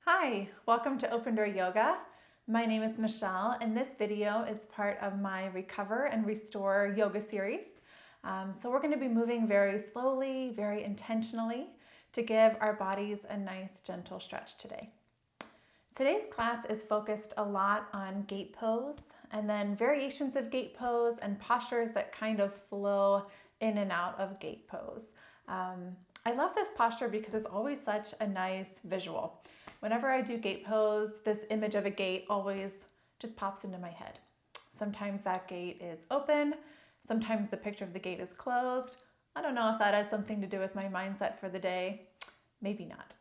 Hi, welcome to Open Door Yoga. My name is Michelle, and this video is part of my Recover and Restore yoga series. So we're going to be moving very slowly, very intentionally to give our bodies a nice gentle stretch today. Today's class is focused a lot on gate pose and then variations of gate pose and postures that kind of flow in and out of gate pose. I love this posture because it's always such a nice visual. Whenever I do gate pose, this image of a gate always just pops into my head. Sometimes that gate is open, sometimes the picture of the gate is closed. I don't know if that has something to do with my mindset for the day. Maybe not.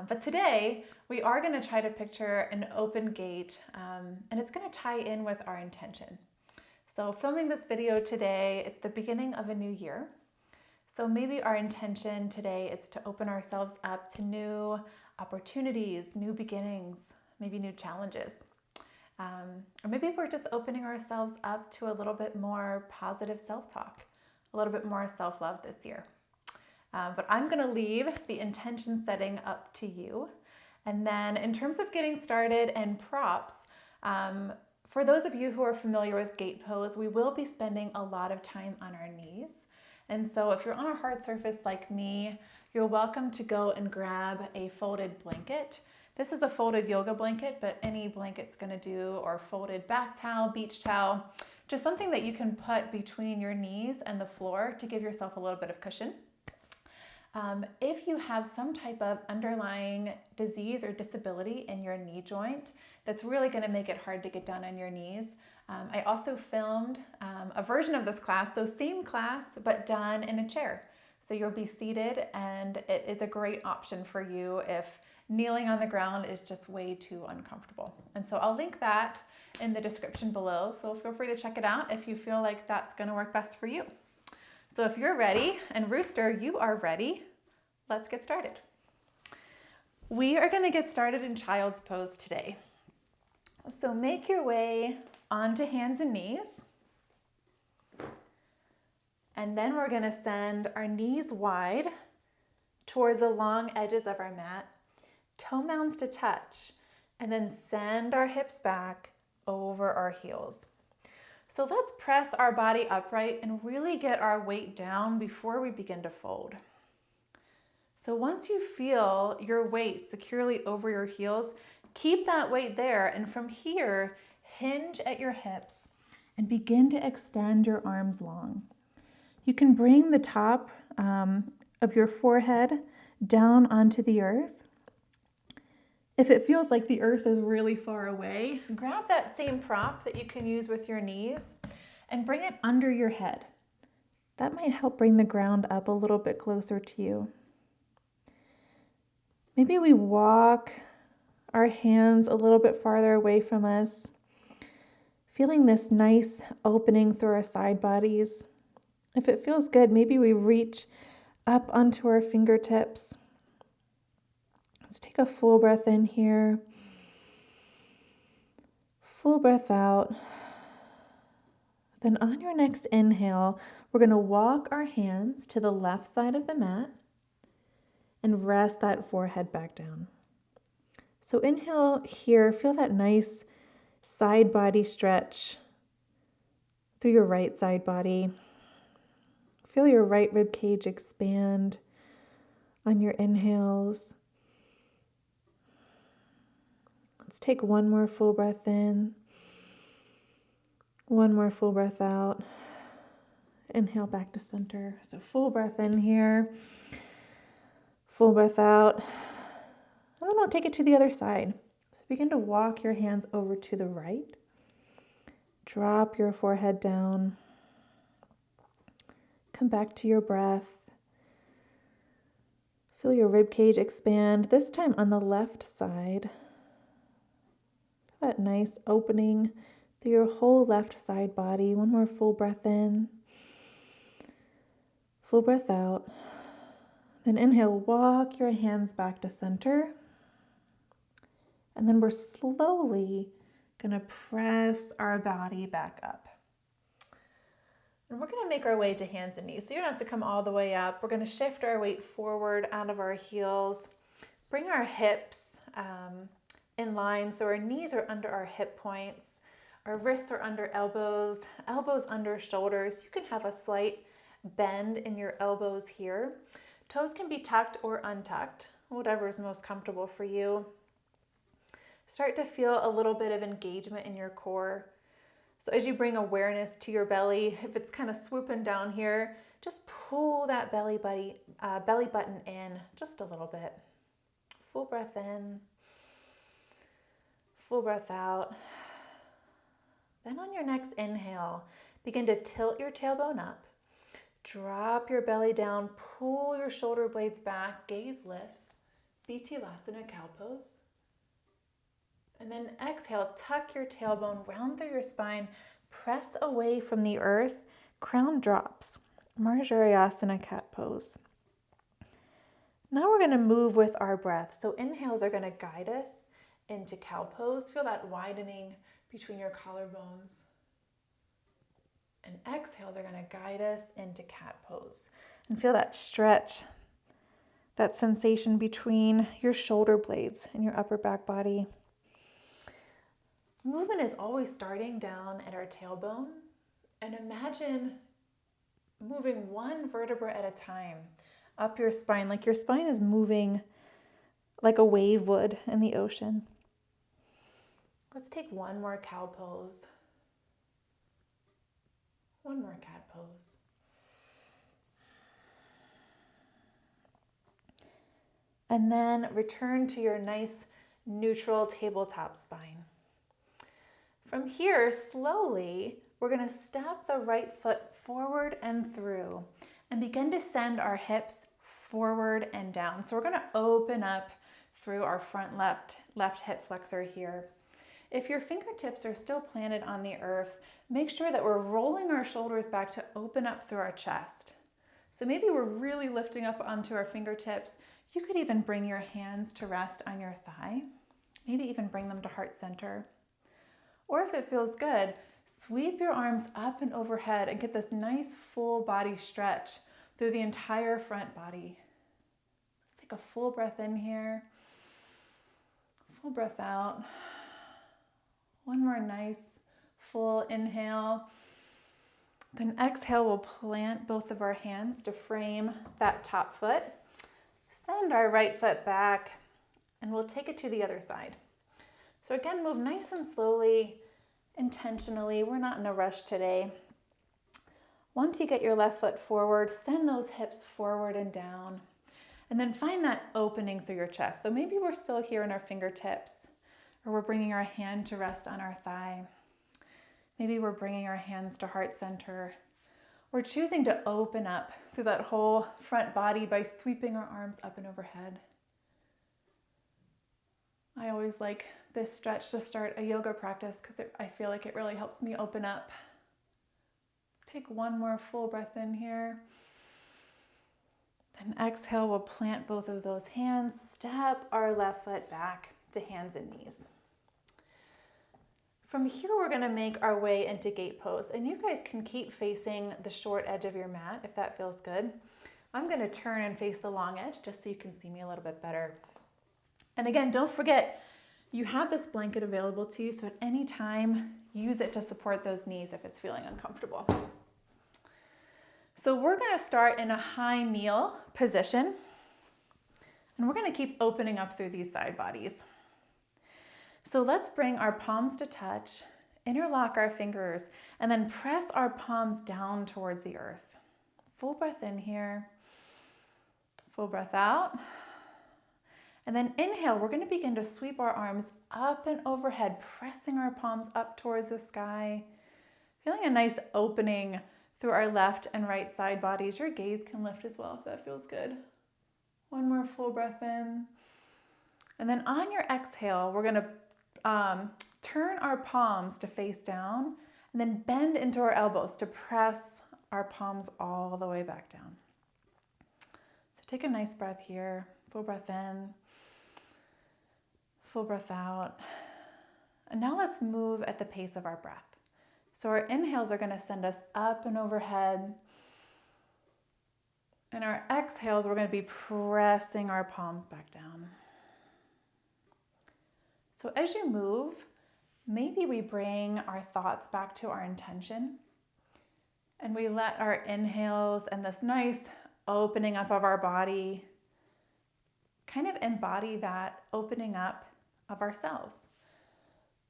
But today, we are going to try to picture an open gate, and it's going to tie in with our intention. So filming this video today, it's the beginning of a new year. So maybe our intention today is to open ourselves up to new opportunities, new beginnings, maybe new challenges. Or maybe we're just opening ourselves up to a little bit more positive self-talk, a little bit more self-love this year. But I'm going to leave the intention setting up to you. And then in terms of getting started and props, for those of you who are familiar with gate pose, we will be spending a lot of time on our knees. And so if you're on a hard surface like me, you're welcome to go and grab a folded blanket. This is a folded yoga blanket, but any blanket's gonna do, or folded bath towel, beach towel, just something that you can put between your knees and the floor to give yourself a little bit of cushion. If you have some type of underlying disease or disability in your knee joint, that's really going to make it hard to get down on your knees. I also filmed a version of this class, so same class, but done in a chair. So you'll be seated, and it is a great option for you if kneeling on the ground is just way too uncomfortable. And so I'll link that in the description below, so feel free to check it out if you feel like that's going to work best for you. So if you're ready, and Rooster, you are ready, let's get started. We are going to get started in child's pose today. So make your way onto hands and knees. And then we're going to send our knees wide towards the long edges of our mat, toe mounds to touch, and then send our hips back over our heels. So let's press our body upright and really get our weight down before we begin to fold. So once you feel your weight securely over your heels, keep that weight there, and from here, hinge at your hips and begin to extend your arms long. You can bring the top of your forehead down onto the earth. If it feels like the earth is really far away, grab that same prop that you can use with your knees and bring it under your head. That might help bring the ground up a little bit closer to you. Maybe we walk our hands a little bit farther away from us, feeling this nice opening through our side bodies. If it feels good, maybe we reach up onto our fingertips. Let's take a full breath in here. Full breath out. Then on your next inhale, we're going to walk our hands to the left side of the mat and rest that forehead back down. So inhale here, feel that nice side body stretch through your right side body. Feel your right rib cage expand on your inhales. Let's take one more full breath in, one more full breath out. Inhale back to center. So full breath in here, full breath out. And then I'll take it to the other side. So begin to walk your hands over to the right. Drop your forehead down. Come back to your breath. Feel your rib cage expand, this time on the left side. That nice opening through your whole left side body. One more full breath in. Full breath out. Then inhale, walk your hands back to center. And then we're slowly going to press our body back up. And we're going to make our way to hands and knees. So you don't have to come all the way up. We're going to shift our weight forward out of our heels. Bring our hips in line. So our knees are under our hip points, our wrists are under elbows, elbows under shoulders. You can have a slight bend in your elbows here. Toes can be tucked or untucked, whatever is most comfortable for you. Start to feel a little bit of engagement in your core. So as you bring awareness to your belly, if it's kind of swooping down here, just pull that belly button in just a little bit. Full breath in, full breath out. Then on your next inhale, begin to tilt your tailbone up. Drop your belly down, pull your shoulder blades back, gaze lifts, Bitilasana cow pose. And then exhale, tuck your tailbone, round through your spine, press away from the earth, crown drops, Marjariasana cat pose. Now we're going to move with our breath. So inhales are going to guide us into cow pose. Feel that widening between your collarbones. And exhales are going to guide us into cat pose. And feel that stretch, that sensation between your shoulder blades and your upper back body. Movement is always starting down at our tailbone. And imagine moving one vertebra at a time up your spine, like your spine is moving like a wave would in the ocean. Let's take one more cow pose. One more cat pose. And then return to your nice neutral tabletop spine. From here, slowly, we're going to step the right foot forward and through and begin to send our hips forward and down. So we're going to open up through our front left hip flexor here. If your fingertips are still planted on the earth, make sure that we're rolling our shoulders back to open up through our chest. So maybe we're really lifting up onto our fingertips. You could even bring your hands to rest on your thigh. Maybe even bring them to heart center. Or if it feels good, sweep your arms up and overhead and get this nice full body stretch through the entire front body. Let's take a full breath in here. Full breath out. One more nice full inhale. Then exhale, we'll plant both of our hands to frame that top foot. Send our right foot back and we'll take it to the other side. So again, move nice and slowly, intentionally. We're not in a rush today. Once you get your left foot forward, send those hips forward and down. And then find that opening through your chest. So maybe we're still here in our fingertips, or we're bringing our hand to rest on our thigh. Maybe we're bringing our hands to heart center. We're choosing to open up through that whole front body by sweeping our arms up and overhead. I always like this stretch to start a yoga practice because I feel like it really helps me open up. Let's take one more full breath in here. Then exhale, we'll plant both of those hands, step our left foot back to hands and knees. From here, we're going to make our way into gate pose, and you guys can keep facing the short edge of your mat if that feels good. I'm going to turn and face the long edge just so you can see me a little bit better. And again, don't forget, you have this blanket available to you, so at any time, use it to support those knees if it's feeling uncomfortable. So we're going to start in a high kneel position, and we're going to keep opening up through these side bodies. So let's bring our palms to touch, interlock our fingers, and then press our palms down towards the earth. Full breath in here, full breath out. And then inhale, we're going to begin to sweep our arms up and overhead, pressing our palms up towards the sky. Feeling a nice opening through our left and right side bodies. Your gaze can lift as well if that feels good. One more full breath in. And then on your exhale, we're going to turn our palms to face down and then bend into our elbows to press our palms all the way back down. So take a nice breath here. Full breath in. Full breath out. And now let's move at the pace of our breath. So our inhales are going to send us up and overhead. And our exhales, we're going to be pressing our palms back down. So as you move, maybe we bring our thoughts back to our intention, and we let our inhales and this nice opening up of our body kind of embody that opening up of ourselves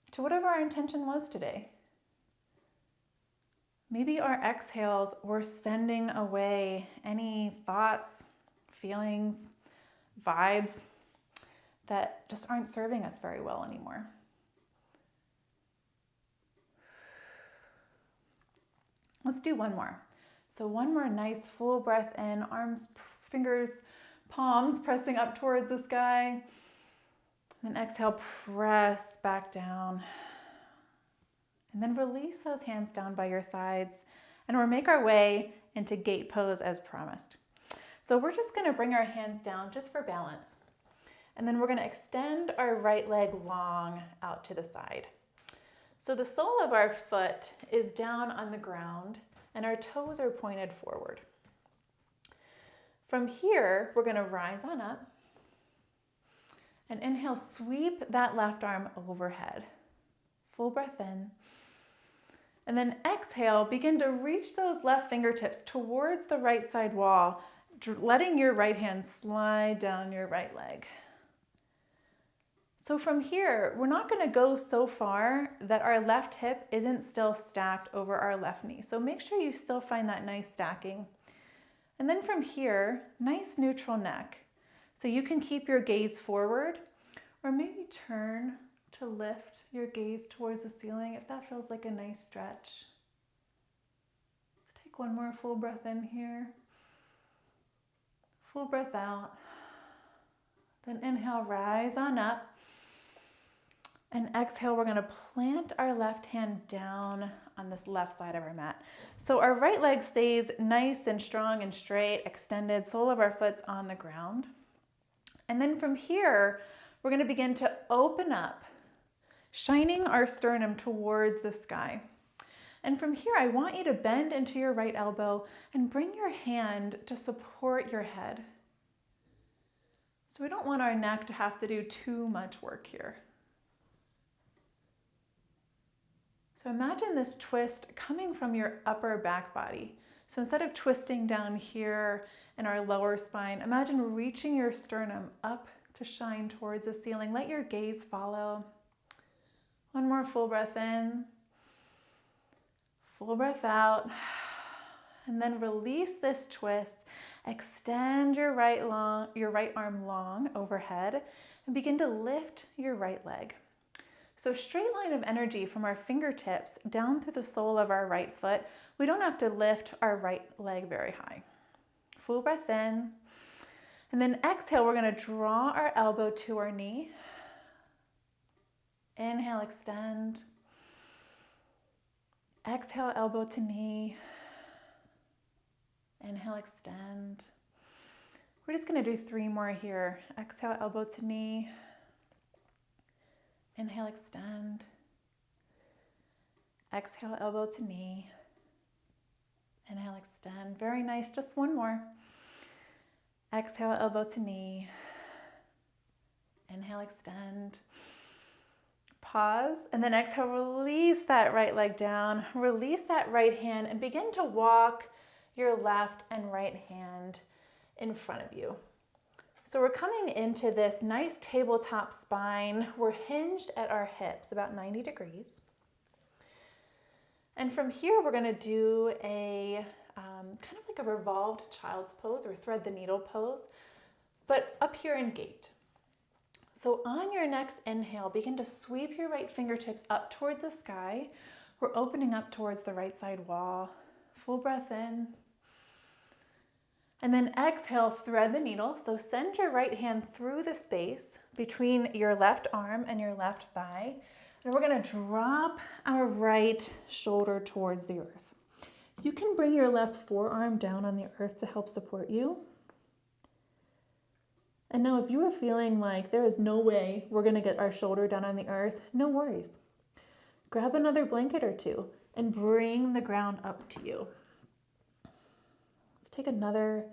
to whatever our intention was today. Maybe our exhales were sending away any thoughts, feelings, vibes that just aren't serving us very well anymore. Let's do one more. So one more nice full breath in, arms, fingers, palms pressing up towards the sky. And exhale, press back down. And then release those hands down by your sides. And we'll make our way into gate pose as promised. So we're just gonna bring our hands down just for balance. And then we're gonna extend our right leg long out to the side. So the sole of our foot is down on the ground and our toes are pointed forward. From here, we're gonna rise on up and inhale, sweep that left arm overhead. Full breath in. And then exhale, begin to reach those left fingertips towards the right side wall, letting your right hand slide down your right leg. So from here, we're not gonna go so far that our left hip isn't still stacked over our left knee. So make sure you still find that nice stacking. And then from here, nice neutral neck. So you can keep your gaze forward or maybe turn to lift your gaze towards the ceiling if that feels like a nice stretch. Let's take one more full breath in here. Full breath out. Then inhale, rise on up. And exhale, we're gonna plant our left hand down on this left side of our mat. So our right leg stays nice and strong and straight, extended, sole of our foot's on the ground. And then from here, we're gonna begin to open up, shining our sternum towards the sky. And from here, I want you to bend into your right elbow and bring your hand to support your head. So we don't want our neck to have to do too much work here. So imagine this twist coming from your upper back body. So instead of twisting down here in our lower spine, imagine reaching your sternum up to shine towards the ceiling. Let your gaze follow. One more full breath in. Full breath out. And then release this twist. Extend your right arm long overhead and begin to lift your right leg. So straight line of energy from our fingertips down through the sole of our right foot. We don't have to lift our right leg very high. Full breath in. And then exhale, we're gonna draw our elbow to our knee. Inhale, extend. Exhale, elbow to knee. Inhale, extend. We're just gonna do 3 more here. Exhale, elbow to knee. Inhale, extend. Exhale, elbow to knee. Inhale, extend. Very nice. Just one more. Exhale, elbow to knee. Inhale, extend. Pause, and then exhale, release that right leg down. Release that right hand and begin to walk your left and right hand in front of you. So we're coming into this nice tabletop spine. We're hinged at our hips, about 90 degrees. And from here, we're gonna do a kind of like a revolved child's pose or thread the needle pose, but up here in gate. So on your next inhale, begin to sweep your right fingertips up towards the sky. We're opening up towards the right side wall. Full breath in. And then exhale, thread the needle. So send your right hand through the space between your left arm and your left thigh. And we're gonna drop our right shoulder towards the earth. You can bring your left forearm down on the earth to help support you. And now if you are feeling like there is no way we're gonna get our shoulder down on the earth, no worries. Grab another blanket or two and bring the ground up to you. Let's take another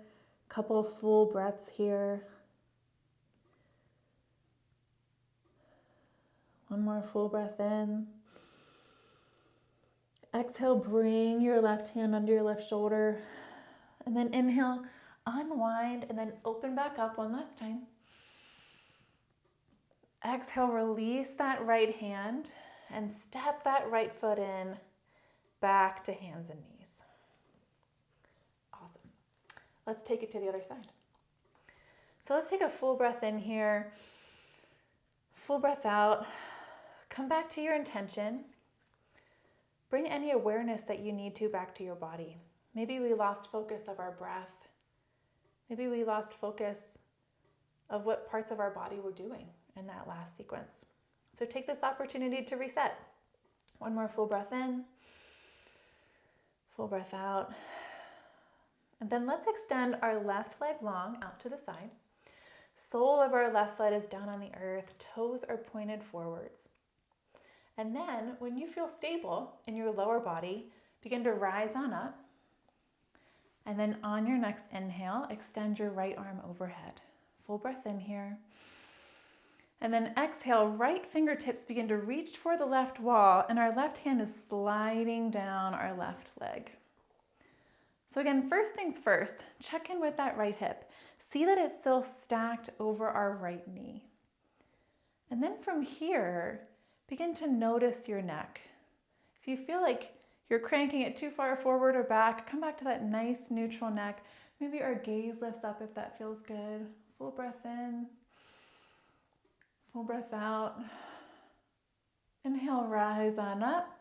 couple full breaths here. One more full breath in. Exhale, bring your left hand under your left shoulder. And then inhale, unwind, and then open back up one last time. Exhale, release that right hand and step that right foot in, back to hands and knees. Awesome. Let's take it to the other side. So let's take a full breath in here, full breath out. Come back to your intention. Bring any awareness that you need to back to your body. Maybe we lost focus of our breath. Maybe we lost focus of what parts of our body we're doing in that last sequence. So take this opportunity to reset. One more full breath in, full breath out. And then let's extend our left leg long out to the side. Sole of our left foot is down on the earth, toes are pointed forwards. And then when you feel stable in your lower body, begin to rise on up. And then on your next inhale, extend your right arm overhead. Full breath in here. And then exhale, right fingertips begin to reach for the left wall, and our left hand is sliding down our left leg. So again, first things first, check in with that right hip. See that it's still stacked over our right knee. And then from here, begin to notice your neck. If you feel like you're cranking it too far forward or back, come back to that nice neutral neck. Maybe our gaze lifts up if that feels good. Full breath in, full breath out. Inhale, rise on up.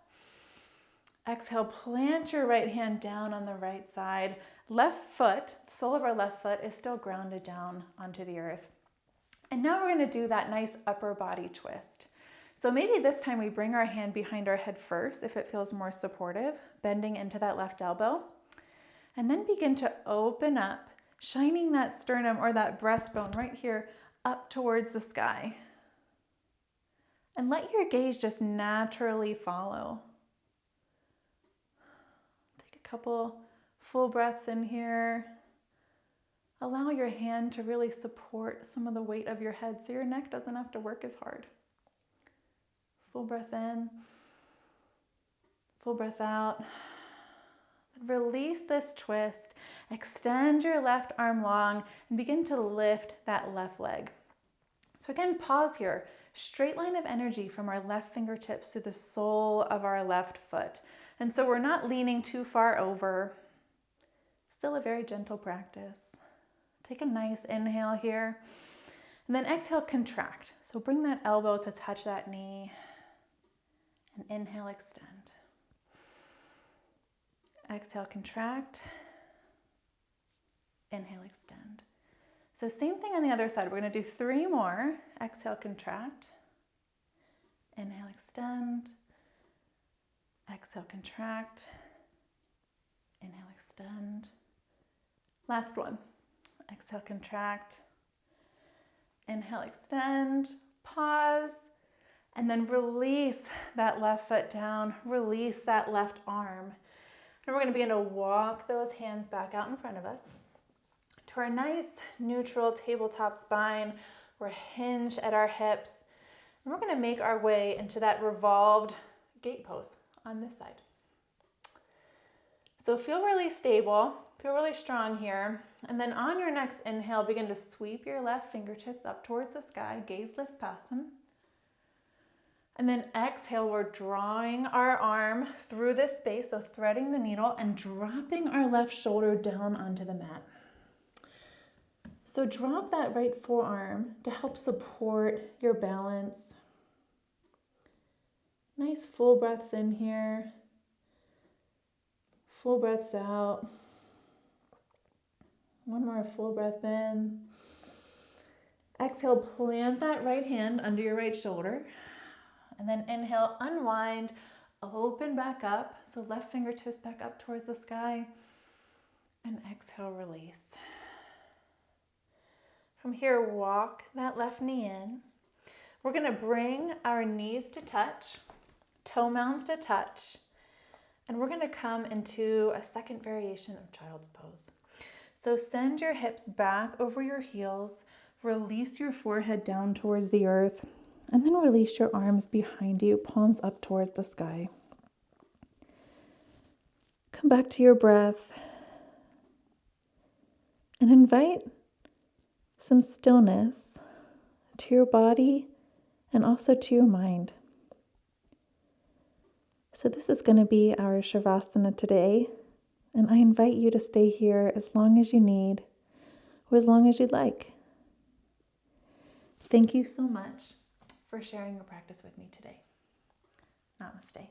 Exhale, plant your right hand down on the right side. Left foot, the sole of our left foot is still grounded down onto the earth. And now we're going to do that nice upper body twist. So maybe this time we bring our hand behind our head first if it feels more supportive, bending into that left elbow. And then begin to open up, shining that sternum or that breastbone right here up towards the sky. And let your gaze just naturally follow. Take a couple full breaths in here. Allow your hand to really support some of the weight of your head so your neck doesn't have to work as hard. Full breath in, full breath out. Release this twist. Extend your left arm long and begin to lift that left leg. So again, pause here. Straight line of energy from our left fingertips to the sole of our left foot. And so we're not leaning too far over. Still a very gentle practice. Take a nice inhale here. And then exhale, contract. So bring that elbow to touch that knee. And inhale, extend. Exhale, contract. Inhale, extend. So same thing on the other side. We're going to do 3 more. Exhale, contract. Inhale, extend. Exhale, contract. Inhale, extend. Last one. Exhale, contract. Inhale, extend. Pause. And then release that left foot down, release that left arm. And we're going to begin to walk those hands back out in front of us to our nice neutral tabletop spine. We're hinged at our hips. And we're going to make our way into that revolved gate pose on this side. So feel really stable, feel really strong here. And then on your next inhale, begin to sweep your left fingertips up towards the sky, gaze lifts past them. And then exhale, we're drawing our arm through this space, so threading the needle and dropping our left shoulder down onto the mat. So drop that right forearm to help support your balance. Nice full breaths in here. Full breaths out. One more full breath in. Exhale, plant that right hand under your right shoulder. And then inhale, unwind, open back up. So left fingertips back up towards the sky. And exhale, release. From here, walk that left knee in. We're going to bring our knees to touch, toe mounds to touch. And we're going to come into a second variation of child's pose. So send your hips back over your heels. Release your forehead down towards the earth. And then release your arms behind you, palms up towards the sky. Come back to your breath and invite some stillness to your body and also to your mind. So this is going to be our Shavasana today, and I invite you to stay here as long as you need or as long as you'd like. Thank you so much for sharing your practice with me today. Namaste.